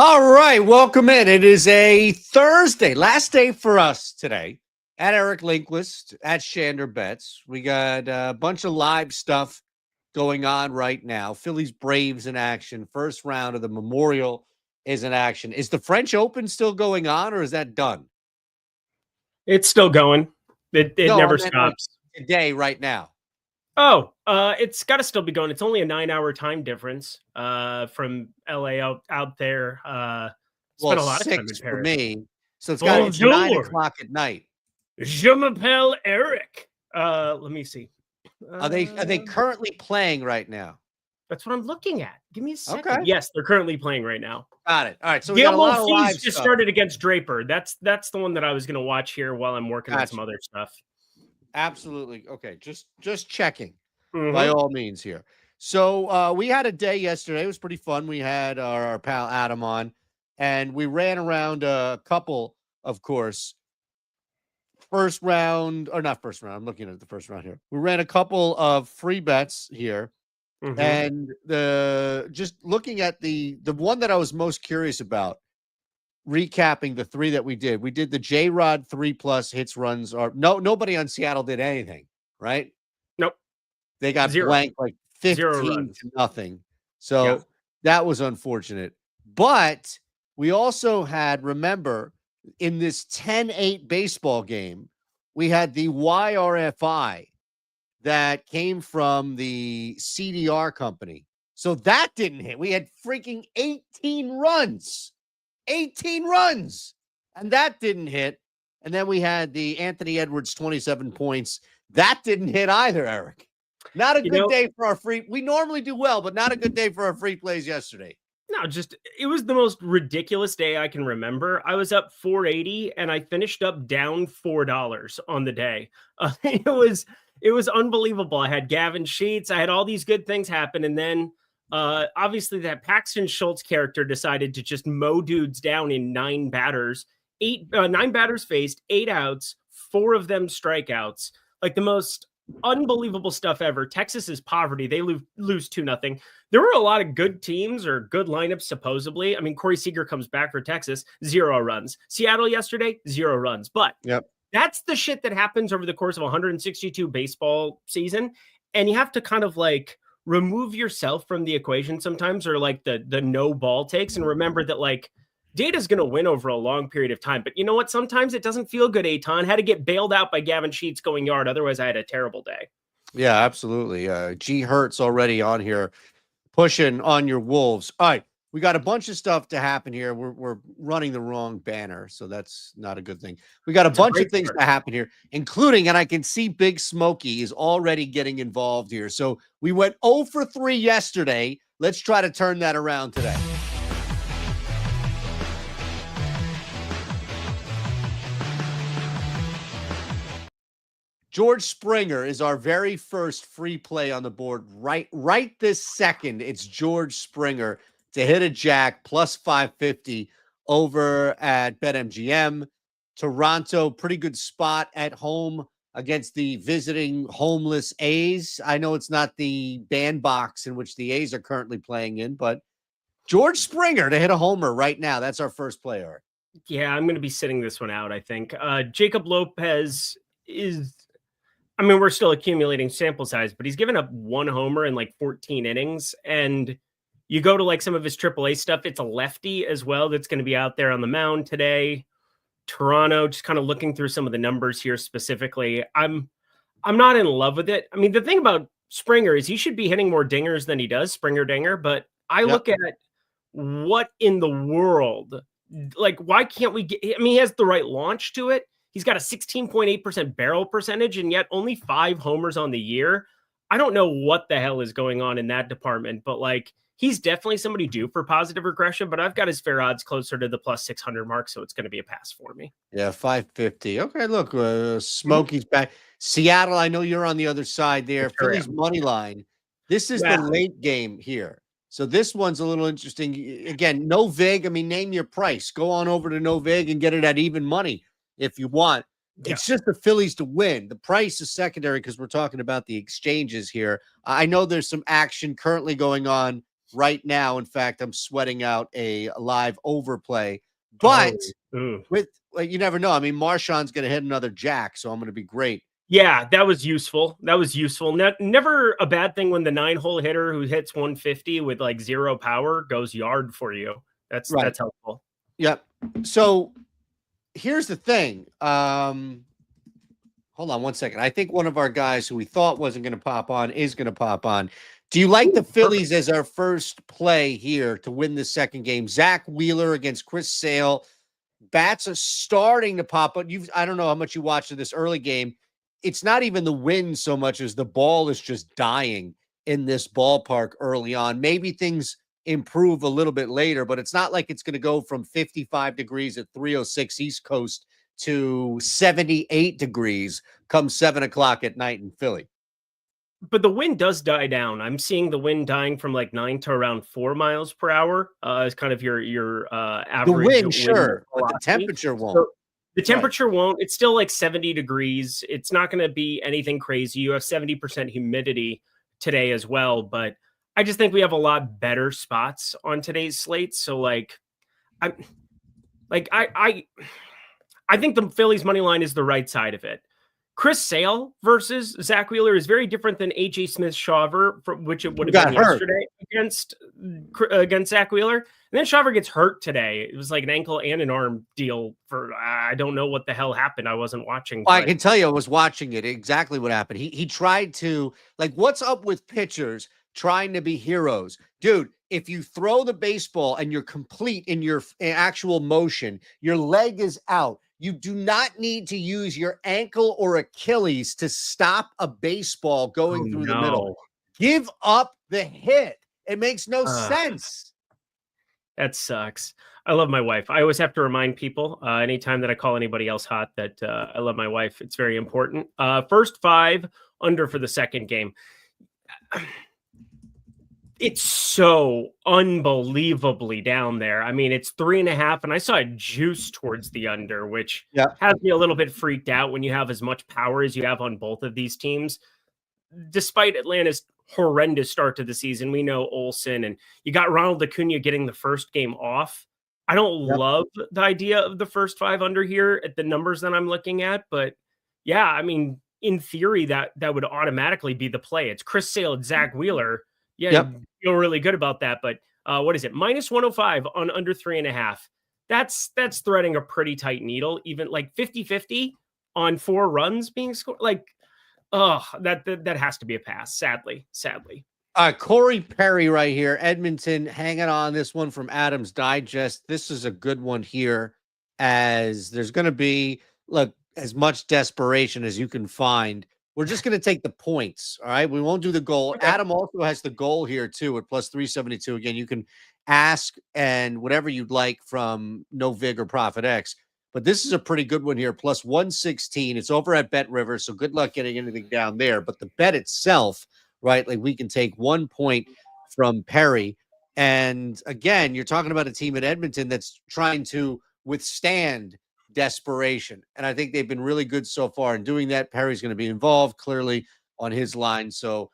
All right, welcome in. It is a Thursday, last day for us today. At Eric Linquist, at Shander Betts. We got a bunch of live stuff going on right now. Phillies Braves in action. First round of the Memorial is in action. Is the French Open still going on, or is that done? It's still going. It No, never I meant like stops. today, right now. Oh, it's got to still be going. It's only a 9-hour time difference from LA out there. Spent a lot of time in 6 for Paris. me. So it's 9 o'clock at night. Je m'appelle Eric. Let me see. Are they currently playing right now? That's what I'm looking at. Give me a second. Okay. Yes, they're currently playing right now. Got it. All right. So we got a lot of live just stuff. started against Draper. That's the one that I was going to watch here while I'm working on some other stuff. Absolutely. Okay. Just checking by all means here. So we had a day yesterday. It was pretty fun. We had our pal Adam on, and we ran around a couple, of course. First round, or not first round. I'm looking at the first round here. We ran a couple of free bets here. And just looking at the one that I was most curious about, recapping the three that we did the J-Rod 3+ hits runs. Or nobody on Seattle did anything, right? Nope. They got blank like 15-0. So that was unfortunate. But we also had, remember, in this 10-8 baseball game, we had the YRFI that came from the CDR company. So that didn't hit. We had freaking 18 runs. 18 runs. And that didn't hit. And then we had the Anthony Edwards 27 points. That didn't hit either, Eric. Not a good day for our free. We normally do well, but not a good day for our free plays yesterday. No, it was the most ridiculous day I can remember. I was up $4.80 and I finished up down $4 on the day. It was unbelievable. I had Gavin Sheets. I had all these good things happen. And then obviously that Paxton Schultz character decided to just mow dudes down in 9 batters. 9 batters faced, 8 outs, 4 of them strikeouts. Like the most unbelievable stuff ever. Texas is poverty. They lose 2-0. There were a lot of good teams or good lineups, supposedly. I mean, Corey Seager comes back for Texas, 0 runs. Seattle yesterday, 0 runs. But that's the shit that happens over the course of 162 baseball season. And you have to kind of like remove yourself from the equation sometimes, or like the no ball takes, and remember that like data's going to win over a long period of time. But you know what? Sometimes it doesn't feel good, Aton. Had to get bailed out by Gavin Sheets going yard. Otherwise, I had a terrible day. Yeah, absolutely. G Hertz already on here pushing on your Wolves. All right. We got a bunch of stuff to happen here. We're running the wrong banner, so that's not a good thing. We got a bunch of things to happen here, including, and I can see Big Smokey is already getting involved here. So we went 0 for 3 yesterday. Let's try to turn that around today. George Springer is our very first free play on the board. Right this second, it's George Springer to hit a jack plus 550 over at BetMGM. Toronto, pretty good spot at home against the visiting homeless A's. I know it's not the bandbox in which the A's are currently playing in, but George Springer to hit a homer right now. That's our first player. Yeah, I'm going to be sitting this one out, I think. Jacob Lopez is... I mean, we're still accumulating sample size, but he's given up 1 homer in like 14 innings. And you go to like some of his AAA stuff, it's a lefty as well that's going to be out there on the mound today. Toronto, just kind of looking through some of the numbers here specifically. I'm not in love with it. I mean, the thing about Springer is he should be hitting more dingers than he does, Springer dinger. But I look at what in the world, like, why can't we get, I mean, he has the right launch to it. He's got a 16.8% barrel percentage and yet only 5 homers on the year. I don't know what the hell is going on in that department, but like he's definitely somebody due for positive regression, but I've got his fair odds closer to the plus 600 mark. So it's going to be a pass for me. Yeah. 550. Okay. Look, Smokey's back. Seattle. I know you're on the other side there. Sure Phillies money line. This is the late game here. So this one's a little interesting. Again, no vig. I mean, name your price. Go on over to no vig and get it at even money if you want. It's just the Phillies to win. The price is secondary because we're talking about the exchanges here. I know there's some action currently going on right now. In fact, I'm sweating out a live overplay, but with you never know. I mean, Marshawn's going to hit another jack, so I'm going to be great. Yeah, that was useful. Never a bad thing when the 9-hole hitter who hits 150 with like 0 power goes yard for you. That's helpful. Yep. So here's the thing. Hold on one second. I think one of our guys who we thought wasn't going to pop on is going to pop on. Do you like the Phillies as our first play here to win the second game? Zach Wheeler against Chris Sale. Bats are starting to pop up. I don't know how much you watched of this early game. It's not even the wind so much as the ball is just dying in this ballpark early on. Maybe things improve a little bit later, but it's not like it's going to go from 55 degrees at 306 East Coast to 78 degrees come 7 o'clock at night in Philly. But the wind does die down. I'm seeing the wind dying from like 9 to around 4 miles per hour. Is kind of your average. The wind, sure, but the temperature won't. So the temperature won't. It's still like 70 degrees. It's not going to be anything crazy. You have 70% humidity today as well, but I just think we have a lot better spots on today's slate. So I think the Phillies money line is the right side of it. Chris Sale versus Zach Wheeler is very different than AJ Smith-Shawver, which it would have been yesterday against Zach Wheeler. And then Shawver gets hurt today. It was like an ankle and an arm deal for, I don't know what the hell happened. I wasn't watching. I can tell you I was watching it. Exactly what happened. He tried to, what's up with pitchers trying to be heroes? Dude, if you throw the baseball and you're complete in your actual motion, your leg is out. You do not need to use your ankle or Achilles to stop a baseball going through the middle. Give up the hit. It makes no sense. That sucks. I love my wife. I always have to remind people anytime that I call anybody else hot that I love my wife. It's very important. First 5 under for the second game. It's so unbelievably down there. I mean, it's 3.5, and I saw a juice towards the under, which has me a little bit freaked out when you have as much power as you have on both of these teams. Despite Atlanta's horrendous start to the season, we know Olsen, and you got Ronald Acuna getting the first game off. I don't love the idea of the first 5 under here at the numbers that I'm looking at, but yeah, I mean, in theory, that would automatically be the play. It's Chris Sale and Zach Wheeler. Yeah, you feel really good about that. But what is it? Minus 105 on under 3.5. That's threading a pretty tight needle. Even like 50-50 on 4 runs being scored. That has to be a pass. Sadly. Corey Perry right here. Edmonton hanging on this one from Adams Digest. This is a good one here, as there's going to be as much desperation as you can find. We're just going to take the points. All right. We won't do the goal. Okay. Adam also has the goal here too at plus 372. Again, you can ask and whatever you'd like from No Vig or Profit X, but this is a pretty good one here. Plus 116. It's over at Bet River. So good luck getting anything down there. But the bet itself, right? We can take 1 point from Perry. And again, you're talking about a team at Edmonton that's trying to withstand desperation, and I think they've been really good so far in doing that. Perry's going to be involved clearly on his line. So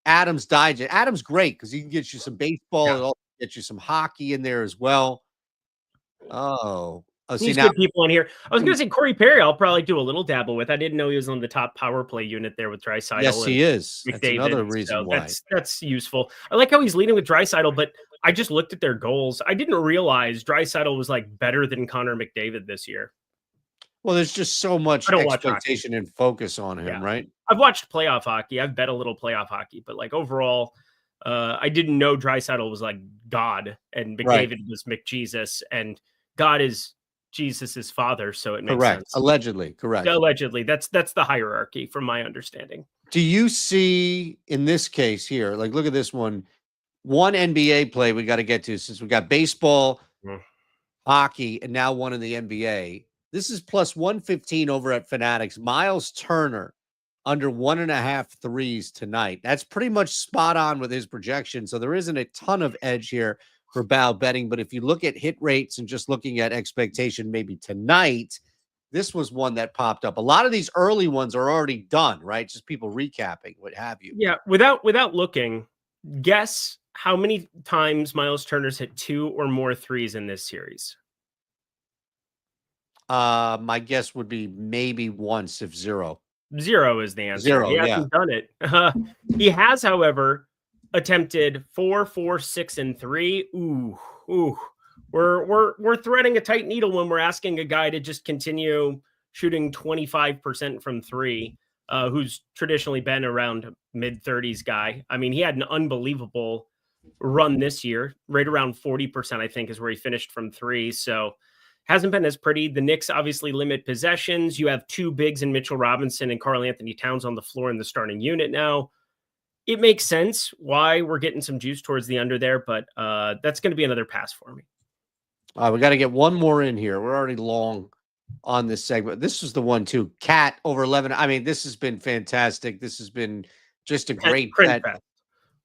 Adams Digest. Adam's great because he can get you some baseball and also get you some hockey in there as well. He's good people in here. I was going to say Corey Perry, I'll probably do a little dabble with. I didn't know he was on the top power play unit there with Draisaitl. Yes, he is. McDavid. That's another reason why. That's useful. I like how he's leading with Draisaitl, but I just looked at their goals. I didn't realize Draisaitl was better than Connor McDavid this year. Well, there's just so much expectation and focus on him, right? I've watched playoff hockey. I've bet a little playoff hockey, but overall, I didn't know Draisaitl was God and McDavid was McJesus, and God is Jesus's father. So it makes sense. Allegedly, correct. Allegedly, that's the hierarchy from my understanding. Do you see in this case here? Look at this one NBA play we got to get to since we got baseball, hockey, and now one in the NBA. This is plus 115 over at Fanatics. Miles Turner under 1.5 threes tonight. That's pretty much spot on with his projection. So there isn't a ton of edge here for Bow betting. But if you look at hit rates and just looking at expectation, maybe tonight, this was one that popped up. A lot of these early ones are already done, right? Just people recapping, what have you. Yeah. Without looking, guess how many times Miles Turner's hit 2 or more threes in this series? My guess would be maybe once, if 0. 0 is the answer. 0, He hasn't done it. He has, however, attempted 4, 4, 6, and 3. Ooh. We're threading a tight needle when we're asking a guy to just continue shooting 25% from 3, who's traditionally been around mid-30s guy. I mean, he had an unbelievable run this year, right around 40%, I think, is where he finished from 3. So hasn't been as pretty. The Knicks obviously limit possessions. You have 2 bigs in Mitchell Robinson and Karl-Anthony Towns on the floor in the starting unit now. It makes sense why we're getting some juice towards the under there, but that's going to be another pass for me. We got to get one more in here. We're already long on this segment. This was the one too. Cat over 11. I mean, this has been fantastic. This has been just a great bet,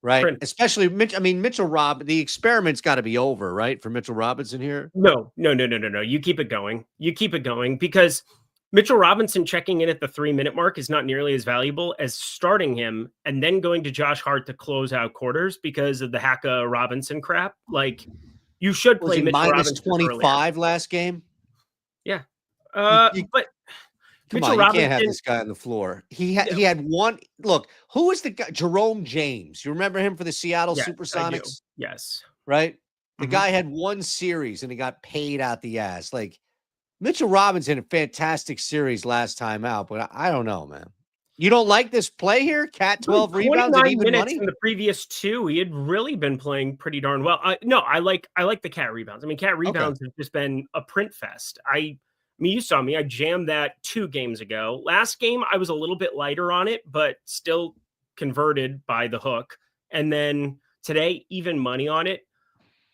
right? Especially Mitchell the experiment's got to be over, right? For Mitchell Robinson here. No. You keep it going. Because Mitchell Robinson checking in at the 3-minute mark is not nearly as valuable as starting him and then going to Josh Hart to close out quarters because of the Haka Robinson crap. Like, you should play Mitchell Robinson 25 last game. Yeah. But Mitchell Robinson, you can't have this guy on the floor. He had one. Look, who was the guy? Jerome James. You remember him for the Seattle Supersonics? Yes. Right? The guy had one series and he got paid out the ass. Like, Mitchell Robinson, a fantastic series last time out, but I don't know, man. You don't like this play here? Cat 12 rebounds and even money? In the previous 2, he had really been playing pretty darn well. No, I like the Cat rebounds. I mean, Cat rebounds have just been a print fest. I mean, you saw me. I jammed that 2 games ago. Last game, I was a little bit lighter on it, but still converted by the hook. And then today, even money on it.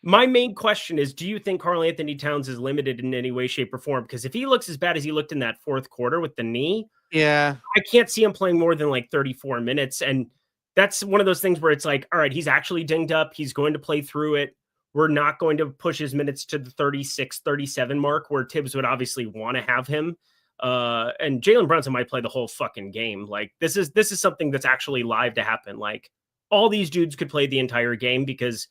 My main question is, do you think Karl-Anthony Towns is limited in any way, shape, or form? Because if he looks as bad as he looked in that 4th quarter with the knee, I can't see him playing more than like 34 minutes. And that's one of those things where it's like, all right, he's actually dinged up. He's going to play through it. We're not going to push his minutes to the 36, 37 mark where Tibbs would obviously want to have him. And Jalen Brunson might play the whole fucking game. Like, this is something that's actually live to happen. Like, all these dudes could play the entire game because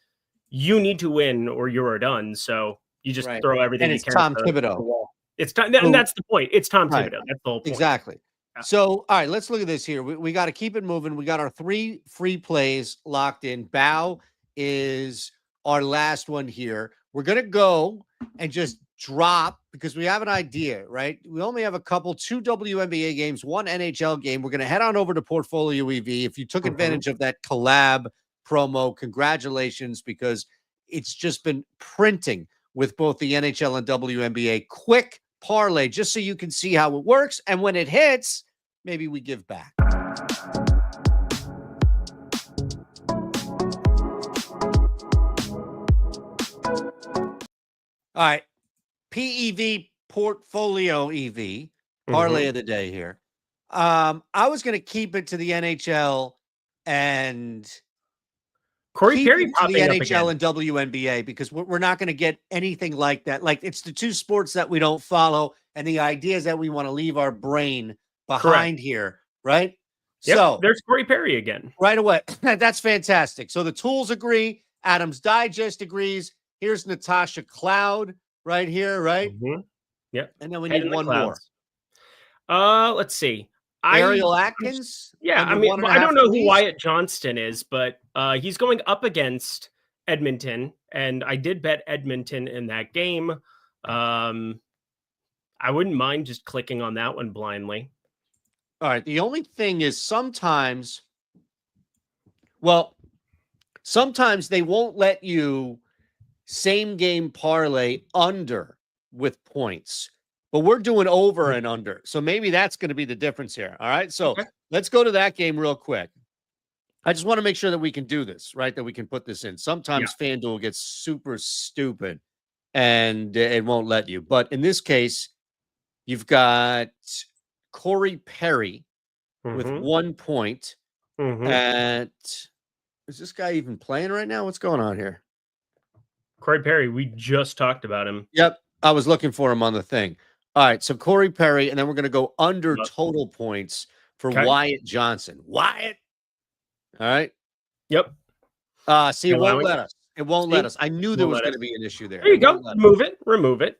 you need to win or you're done. So you just throw everything. And it's Tom Thibodeau. It's Tom, and that's the point. It's Tom Thibodeau. That's the whole point. Exactly. Yeah. So, all right, let's look at this here. We got to keep it moving. We got our 3 free plays locked in. Bow is our last one here. We're going to go and just drop because we have an idea, right? We only have 2 WNBA games, 1 NHL game. We're going to head on over to Portfolio EV. If you took advantage of that collab promo, congratulations, because it's just been printing with both the NHL and WNBA. Quick parlay, just so you can see how it works. And when it hits, maybe we give back. All right. PEV, Portfolio EV, parlay of the day here. I was going to keep it to the NHL and Corey Perry to the NHL and WNBA because we're not going to get anything like that. Like, it's the 2 sports that we don't follow, and the idea is that we want to leave our brain behind here, right? Yep, so there's Corey Perry again. Right away. That's fantastic. So the tools agree. Adams Digest agrees. Here's Natasha Cloud right here, right? Yep. And then we need one more. Let's see. Ariel Atkins? Yeah, I mean, I don't know who Wyatt Johnston is, but he's going up against Edmonton, and I did bet Edmonton in that game. I wouldn't mind just clicking on that one blindly. All right. The only thing is sometimes they won't let you same game parlay under with points. But we're doing over and under. So maybe that's going to be the difference here. All right. So let's go to that game real quick. I just want to make sure that we can do this, right? That we can put this in. Sometimes FanDuel gets super stupid and it won't let you. But in this case, you've got Corey Perry with 1 point. And is this guy even playing right now? What's going on here? Corey Perry, we just talked about him. Yep. I was looking for him on the thing. All right, so Corey Perry, and then we're going to go under total points for Wyatt Johnson. Wyatt. All right. Yep. See, it won't let us. It won't let us. I knew there was going to be an issue there. There you go. Remove it.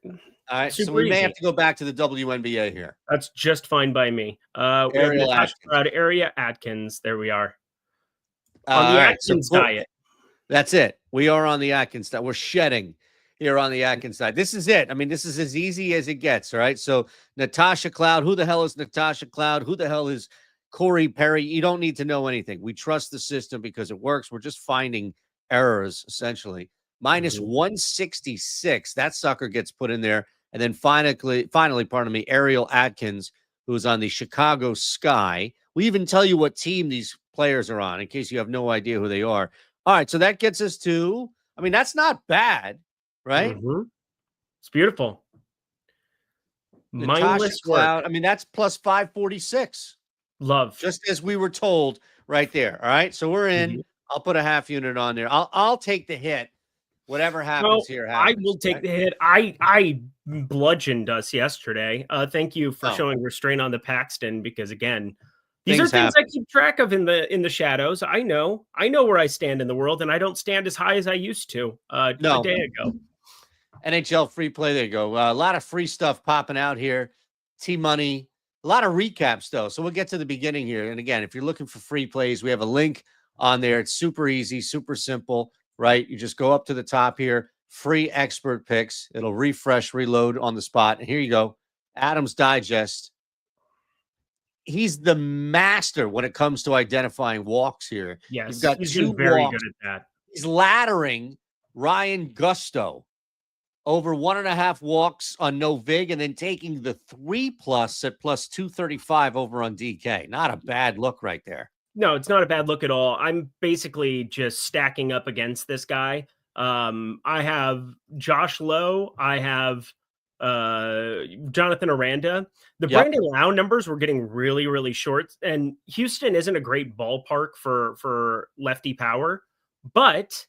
All right, so we may have to go back to the WNBA here. That's just fine by me. We have Natasha Cloud, Area Atkins. There we are. On the Atkins diet. That's it. We are on the Atkins diet. We're shedding here on the Atkins diet. This is it. I mean, this is as easy as it gets, all right? So Natasha Cloud, who the hell is Natasha Cloud? Who the hell is Corey Perry? You don't need to know anything. We trust the system because it works. We're just finding errors, essentially. Minus 166. That sucker gets put in there. And then finally, pardon me, Ariel Atkins, who's on the Chicago Sky. We even tell you what team these players are on in case you have no idea who they are. All right, so that gets us to, I mean, that's not bad, right? It's beautiful. Mindless Cloud. I mean, that's plus 546. Love. Just as we were told right there. All right, so we're in. I'll put a half unit on there. I'll take the hit. Whatever happens here happens. I will take the hit. I bludgeoned us yesterday. Thank you for showing restraint on the Paxton, because again, these are things I keep track of in the shadows. I know where I stand in the world, and I don't stand as high as I used to a day ago. NHL free play. There you go. A lot of free stuff popping out here. T-Money. A lot of recaps, though. So we'll get to the beginning here. And again, if you're looking for free plays, we have a link on there. It's super easy, super simple, right? You just go up to the top here. Free expert picks. It'll refresh, reload on the spot. And here you go. Adam's Digest. He's the master when it comes to identifying walks here. Yes, he's got he's two very walks. good at that. He's laddering Ryan Gusto over 1.5 walks on no vig, and then taking the 3+ at plus 235 over on DK. Not a bad look right there. No, it's not a bad look at all. I'm basically just stacking up against this guy. I have Josh Lowe. I have Jonathan Aranda. The Brandon Lau numbers were getting really, really short, and Houston isn't a great ballpark for lefty power, but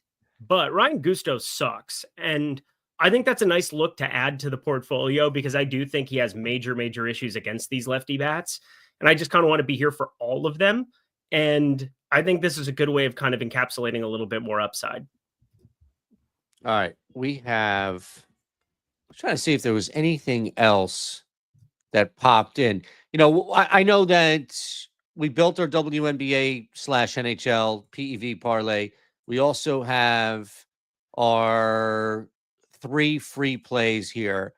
Ryan Gusto sucks, and I think that's a nice look to add to the portfolio, because I do think he has major issues against these lefty bats, and I just kind of want to be here for all of them, and I think this is a good way of kind of encapsulating a little bit more upside. All right, I'm trying to see if there was anything else that popped in. You know, I know that we built our WNBA/NHL PEV parlay. We also have our 3 free plays here.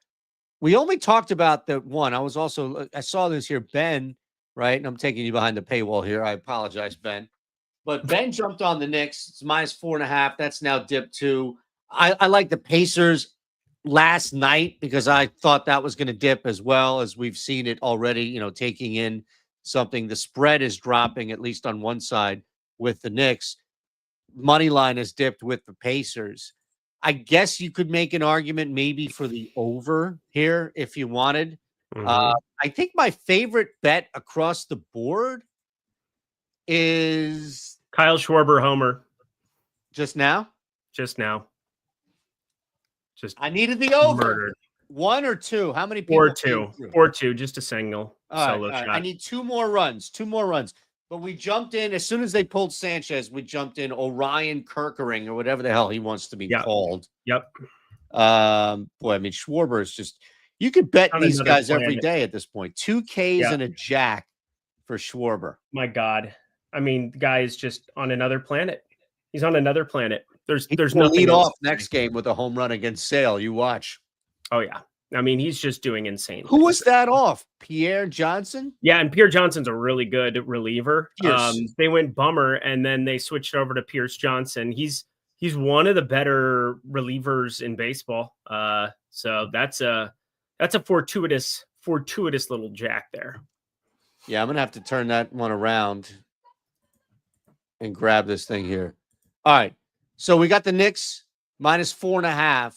We only talked about the one. I saw this here, Ben, right? And I'm taking you behind the paywall here. I apologize, Ben. But Ben jumped on the Knicks. It's minus 4.5. That's now dipped to. I like the Pacers last night because I thought that was going to dip as well, as we've seen it already, you know, taking in something. The spread is dropping, at least on one side with the Knicks. Money line is dipped with the Pacers. I guess you could make an argument maybe for the over here if you wanted. I think my favorite bet across the board is Kyle Schwarber homer. Just now. I needed the over. Murdered. 1 or 2? How many people? Or two, just a single solo shot. I need 2 more runs. But we jumped in as soon as they pulled Sanchez. We jumped in Orion Kirkering or whatever the hell he wants to be called. Yep. Boy, I mean, Schwarber is just. You could bet these guys every day at this point. 2 Ks and a jack for Schwarber. My God, I mean, the guy is just on another planet. He's on another planet. There's nothing. Lead off next game with a home run against Sale. You watch. Oh yeah. I mean, he's just doing insane. Who was that off? Pierre Johnson? Yeah, and Pierre Johnson's a really good reliever. They went Bummer, and then they switched over to Pierce Johnson. He's one of the better relievers in baseball. So that's a fortuitous little jack there. Yeah, I'm gonna have to turn that one around and grab this thing here. All right. So we got the Knicks minus 4.5.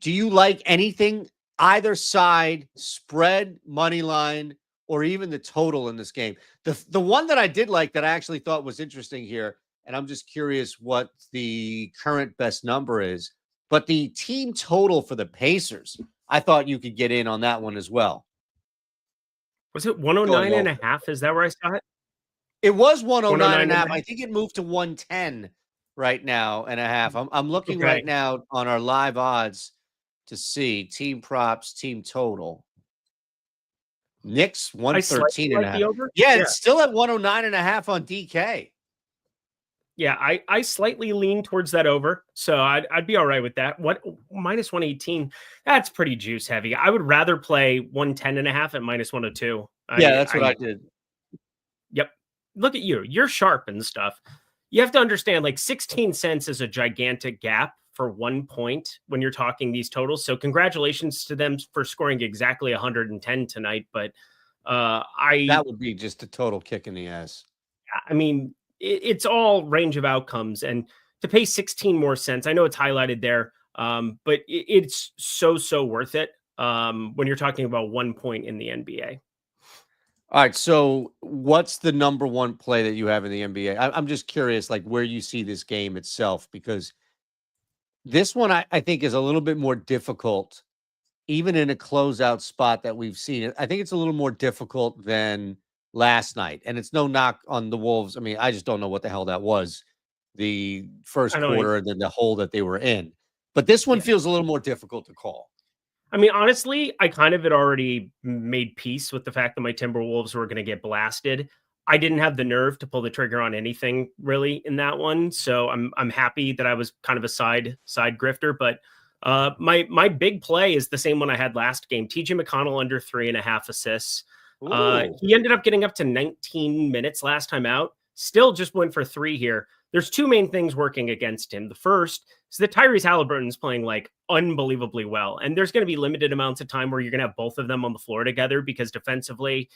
Do you like anything, either side, spread, money line, or even the total in this game? The one that I did like that I actually thought was interesting here, and I'm just curious what the current best number is, but the team total for the Pacers, I thought you could get in on that one as well. Was it 109.5? Is that where I saw it? It was 109.5. I think it moved to 110 right now and a half. I'm looking right now on our live odds to see team props, team total. Knicks 113 and a half. Yeah, it's still at 109.5 on DK. Yeah, I slightly lean towards that over, so I'd be all right with that. What minus 118? That's pretty juice heavy. I would rather play 110.5 at minus 102. Yeah, that's what I did. Yep. Look at you. You're sharp and stuff. You have to understand, like 16 cents is a gigantic gap for 1 point when you're talking these totals. So congratulations to them for scoring exactly 110 tonight. But that would be just a total kick in the ass. I mean, it's all range of outcomes, and to pay 16 more cents, I know it's highlighted there, but it's so worth it when you're talking about 1 point in the NBA. All right, so what's the number one play that you have in the NBA? I'm just curious, like where you see this game itself, because this one I think is a little bit more difficult, even in a closeout spot that we've seen. I think it's a little more difficult than last night, and it's no knock on the Wolves. I mean, I just don't know what the hell that was, the first quarter and then the hole that they were in. But this one feels a little more difficult to call. I mean, honestly, I kind of had already made peace with the fact that my Timberwolves were going to get blasted. I didn't have the nerve to pull the trigger on anything really in that one, so I'm happy that I was kind of a side grifter. But my big play is the same one I had last game. TJ McConnell under 3.5 assists. He ended up getting up to 19 minutes last time out. Still just went for 3 here. There's 2 main things working against him. The first is that Tyrese Halliburton's playing like unbelievably well. And there's going to be limited amounts of time where you're going to have both of them on the floor together, because defensively,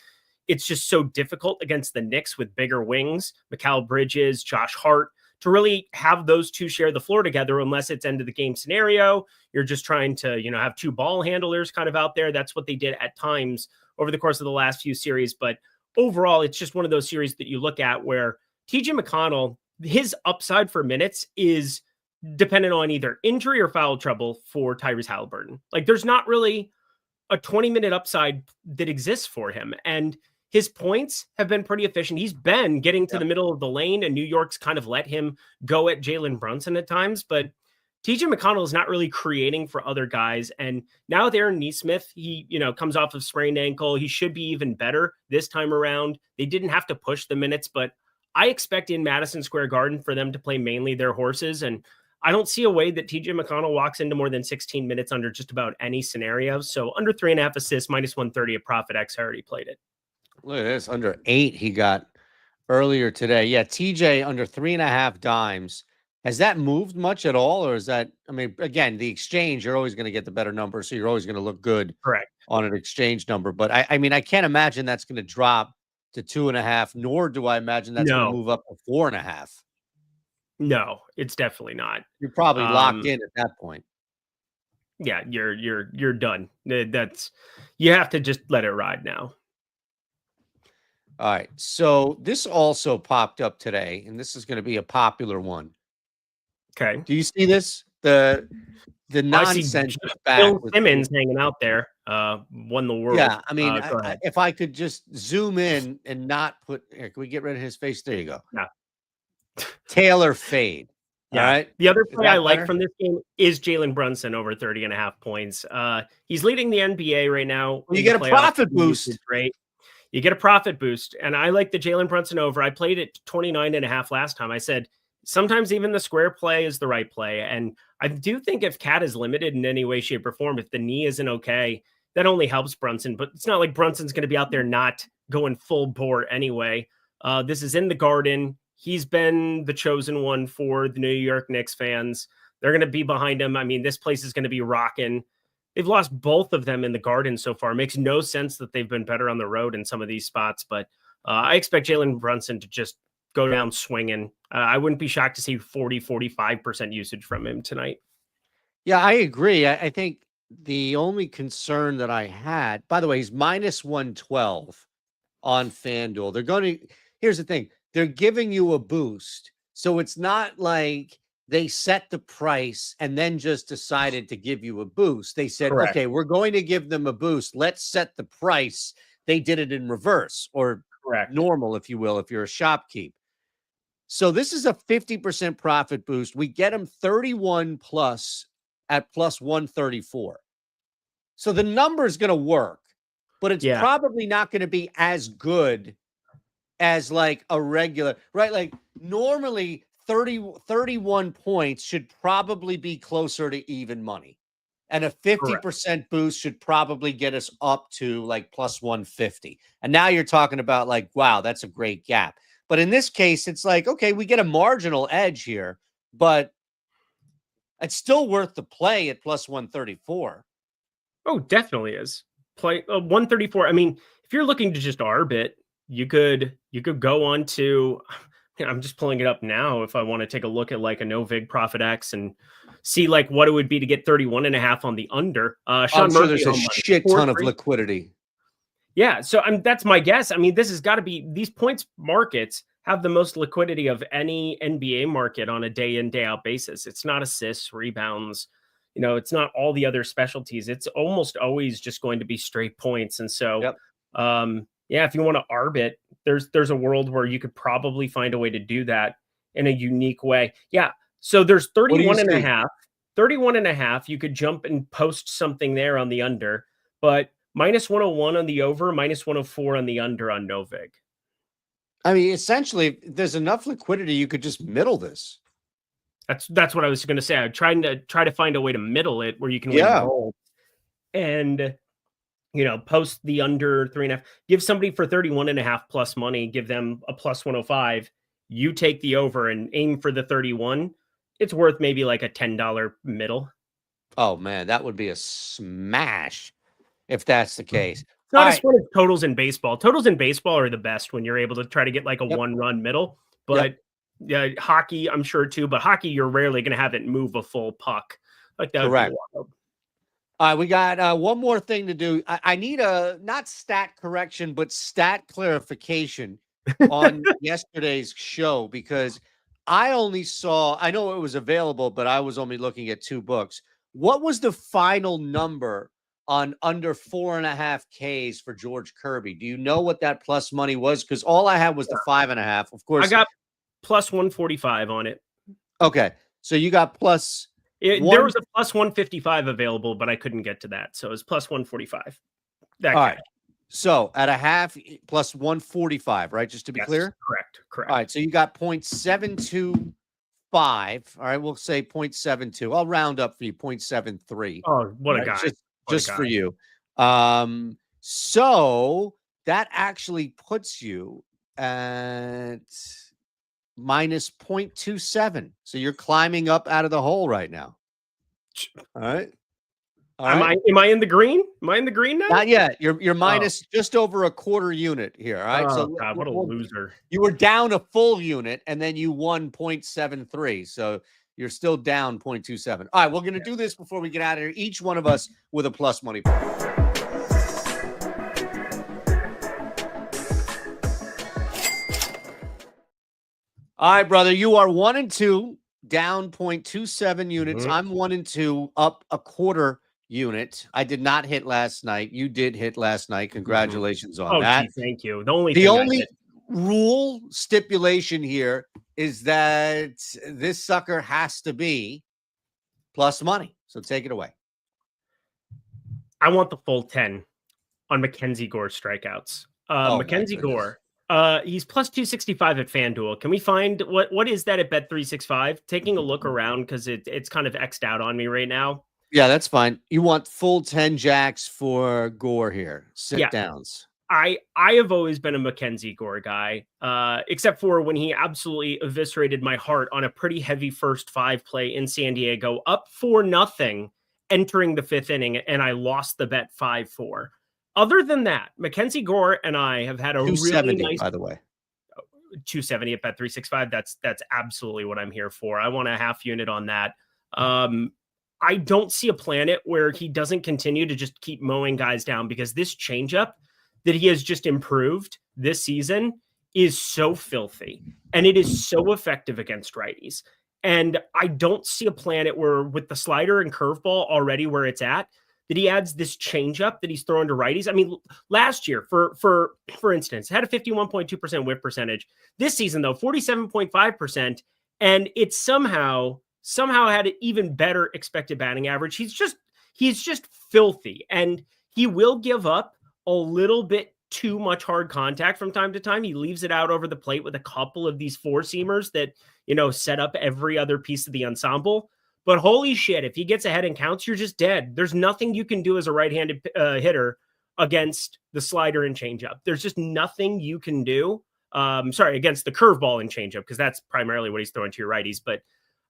it's just so difficult against the Knicks with bigger wings, Mikal Bridges, Josh Hart, to really have those two share the floor together, unless it's end of the game scenario. You're just trying to, have 2 ball handlers kind of out there. That's what they did at times over the course of the last few series. But overall, it's just one of those series that you look at where TJ McConnell, his upside for minutes is dependent on either injury or foul trouble for Tyrese Halliburton. Like there's not really a 20-minute upside that exists for him. And his points have been pretty efficient. He's been getting to the middle of the lane, and New York's kind of let him go at Jalen Brunson at times. But TJ McConnell is not really creating for other guys. And now with Aaron Nesmith, he, comes off of sprained ankle. He should be even better this time around. They didn't have to push the minutes, but I expect in Madison Square Garden for them to play mainly their horses. And I don't see a way that TJ McConnell walks into more than 16 minutes under just about any scenario. So under 3.5 assists, minus 130 at Profit X. I already played it. Look at this, under 8 he got earlier today. Yeah, TJ under 3.5 dimes. Has that moved much at all, or is that? I mean, again, the exchange, you're always going to get the better number, so you're always going to look good, correct, on an exchange number. But I mean, I can't imagine that's going to drop to 2.5, nor do I imagine that's going to move up to 4.5. No, it's definitely not. You're probably locked in at that point. Yeah, you're done. That's, you have to just let it ride now. All right. So this also popped up today, and this is going to be a popular one. Okay. Do you see this? The nonsense back. Bill Simmons hanging out there, won the world. Yeah, I mean, if I could just zoom in and not put. Here, can we get rid of his face? There you go. Yeah. Taylor fade. Yeah. All right. The other play I like from this game is Jalen Brunson over 30.5 points. He's leading the NBA right now. Well, you get a profit boost. Right. You get a profit boost. And I like the Jalen Brunson over. I played it 29.5 last time. I said, sometimes even the square play is the right play. And I do think if Cat is limited in any way, shape, or form, if the knee isn't okay, that only helps Brunson. But it's not like Brunson's going to be out there not going full bore anyway. This is in the Garden. He's been the chosen one for the New York Knicks fans. They're going to be behind him. I mean, this place is going to be rocking. They've lost both of them in the Garden so far. It makes no sense that they've been better on the road in some of these spots. But I expect Jalen Brunson to just go down swinging. I wouldn't be shocked to see 45% usage from him tonight. Yeah, I agree. I think the only concern that I had, by the way, he's minus 112 on FanDuel. They're going to, here's the thing. They're giving you a boost. So it's not like they set the price and then just decided to give you a boost. They said, okay, we're going to give them a boost. Let's set the price. They did it in reverse, or Correct. normal, if you will, if you're a shopkeep. So this is a 50% profit boost. We get him 31 plus at plus 134. So the number is going to work, but it's probably not going to be as good as like a regular, right? Like normally 31 points should probably be closer to even money. And a 50% boost should probably get us up to like plus 150. And now you're talking about like, wow, that's a great gap. But in this case, it's like, okay, we get a marginal edge here, but it's still worth the play at plus 134. Oh, definitely is. Play 134. I mean, if you're looking to just arbit, you could go on to, I'm just pulling it up now if I want to take a look at like a no vig profit X and see like what it would be to get 31.5 on the under. Sean I'm sure Murphy, there's a shit ton of liquidity. Yeah, so that's my guess. I mean, this has got to be, these points markets have the most liquidity of any NBA market on a day in, day out basis. It's not assists, rebounds, it's not all the other specialties. It's almost always just going to be straight points. And so, if you want to arbit, there's a world where you could probably find a way to do that in a unique way. Yeah. So there's 31.5. You could jump and post something there on the under, but minus 101 on the over, minus 104 on the under on Novig. I mean, essentially, if there's enough liquidity, you could just middle this. That's what I was going to say. I'm trying to find a way to middle it where you can win gold and post the under 3.5. Give somebody for 31.5 plus money. Give them a plus 105. You take the over and aim for the 31. It's worth maybe like a $10 middle. Oh man, that would be a smash if that's the case. It's not as fun as totals in baseball. Totals in baseball are the best when you're able to try to get like a one-run middle. But hockey, I'm sure too. But hockey, you're rarely going to have it move a full puck. Like that. Correct. All right, we got one more thing to do. I need a not stat correction, but stat clarification on yesterday's show because I only saw. I know it was available, but I was only looking at 2 books. What was the final number on under 4.5 Ks for George Kirby? Do you know what that plus money was? Because all I had was the 5.5. Of course, I got plus 145 on it. Okay, so you got plus. There was a plus 155 available, but I couldn't get to that, so it was plus 145. All right. So at a half plus 145, right? Just to be clear. Correct. All right. So you got 0.725. All right, we'll say 0.72. I'll round up for you 0.73. Oh, what a guy! Just for you. So that actually puts you at minus 0.27. So you're climbing up out of the hole right now. All right. Am I in the green? Am I in the green now? Not yet. You're minus just over a quarter unit here. All right. Oh, so God, what a loser. You were down a full unit and then you won 0.73. So you're still down 0.27. All right, we're going to do this before we get out of here. Each one of us with a plus money. All right, brother, you are 1 and 2, down 0.27 units. I'm 1 and 2, up a quarter unit. I did not hit last night. You did hit last night. Congratulations on that. Gee, thank you. The only rule stipulation here is that this sucker has to be plus money. So take it away. I want the full 10 on Mackenzie Gore strikeouts. Mackenzie Gore. He's plus 265 at FanDuel. Can we find what is that at Bet365? Taking a look around because it's kind of X'd out on me right now. Yeah, that's fine. You want full 10 jacks for Gore here. Sit downs. I have always been a Mackenzie Gore guy, except for when he absolutely eviscerated my heart on a pretty heavy first 5 play in San Diego, up 4-0, entering the 5th inning, and I lost the bet 5-4. Other than that, Mackenzie Gore and I have had a 270, really nice, by the way. 270 at Bet365. That's absolutely what I'm here for. I want a half unit on that. I don't see a planet where he doesn't continue to just keep mowing guys down because this changeup that he has just improved this season is so filthy and it is so effective against righties. And I don't see a planet where with the slider and curveball already where it's at, that he adds this changeup that he's throwing to righties. I mean, last year, for instance, had a 51.2% whip percentage. This season, though, 47.5%, and it somehow had an even better expected batting average. He's just filthy, and he will give up a little bit too much hard contact from time to time. He leaves it out over the plate with a couple of these four-seamers that, set up every other piece of the ensemble. But holy shit, if he gets ahead and counts, you're just dead. There's nothing you can do as a right-handed hitter against the slider and changeup. There's just nothing you can do. Against the curveball and changeup, because that's primarily what he's throwing to your righties. But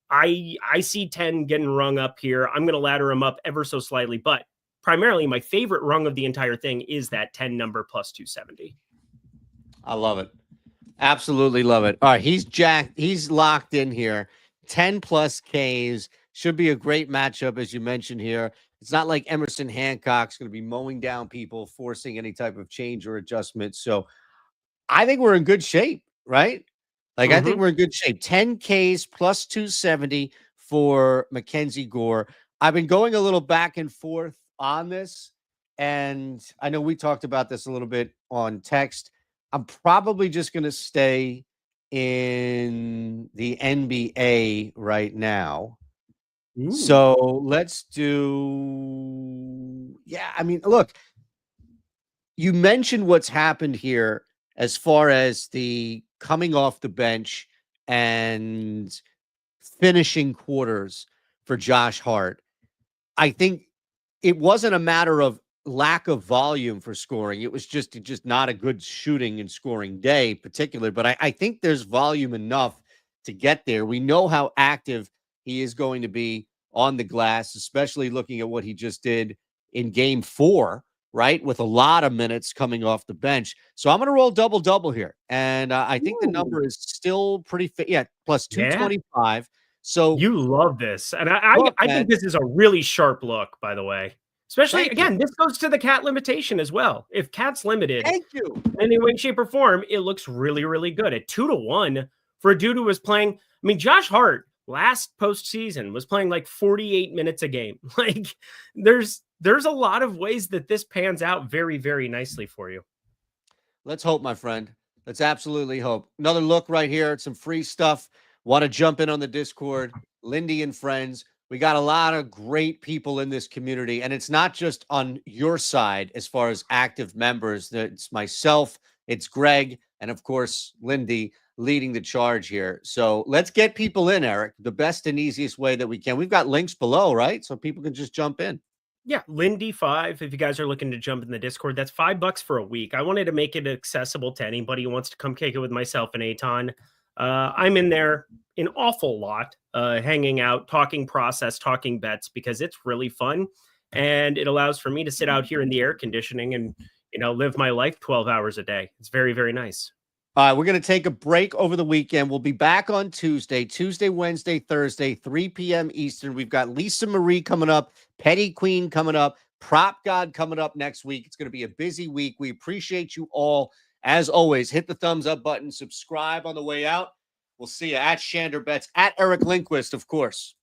I see 10 getting rung up here. I'm going to ladder him up ever so slightly, but primarily my favorite rung of the entire thing is that 10 number plus 270. I love it. Absolutely love it. All right. He's locked in here. 10 plus Ks should be a great matchup. As you mentioned here, it's not like Emerson Hancock's going to be mowing down people, forcing any type of change or adjustment. So I think we're in good shape, right? Like, I think we're in good shape. 10 Ks plus 270 for Mackenzie Gore. I've been going a little back and forth on this, and I know we talked about this a little bit on text. I'm probably just going to stay in the NBA right now. Ooh. So let's do, I mean, look, you mentioned what's happened here as far as the coming off the bench and finishing quarters for Josh Hart. I think it wasn't a matter of lack of volume for scoring. It was just not a good shooting and scoring day particularly, but I think there's volume enough to get there. We know how active he is going to be on the glass, especially looking at what he just did in game 4, right? With a lot of minutes coming off the bench. So I'm going to roll double here. And I think the number is still pretty fit. Yeah. Plus 225. Yeah. So you love this. And I think this is a really sharp look, by the way. Especially, this goes to the cat limitation as well. If cat's limited in any way, shape, or form, it looks really, really good. At 2-1 for a dude who was playing. I mean, Josh Hart last postseason was playing like 48 minutes a game. Like, there's a lot of ways that this pans out very, very nicely for you. Let's hope, my friend. Let's absolutely hope. Another look right here at some free stuff. Want to jump in on the Discord, Lindy and friends. We got a lot of great people in this community, and it's not just on your side as far as active members. It's myself, it's Greg, and of course, Lindy leading the charge here. So let's get people in, Eric, the best and easiest way that we can. We've got links below, right? So people can just jump in. Yeah, Lindy 5. If you guys are looking to jump in the Discord, that's $5 for a week. I wanted to make it accessible to anybody who wants to come kick it with myself and Aton. I'm in there an awful lot, hanging out, talking process, talking bets, because it's really fun. And it allows for me to sit out here in the air conditioning and, live my life 12 hours a day. It's very, very nice. All right, we're going to take a break over the weekend. We'll be back on Tuesday, Wednesday, Thursday, 3 p.m. Eastern. We've got Lisa Marie coming up, Petty Queen coming up, Prop God coming up next week. It's going to be a busy week. We appreciate you all. As always, hit the thumbs up button, subscribe on the way out. We'll see you at Shander Bets, at Eric Lindquist, of course.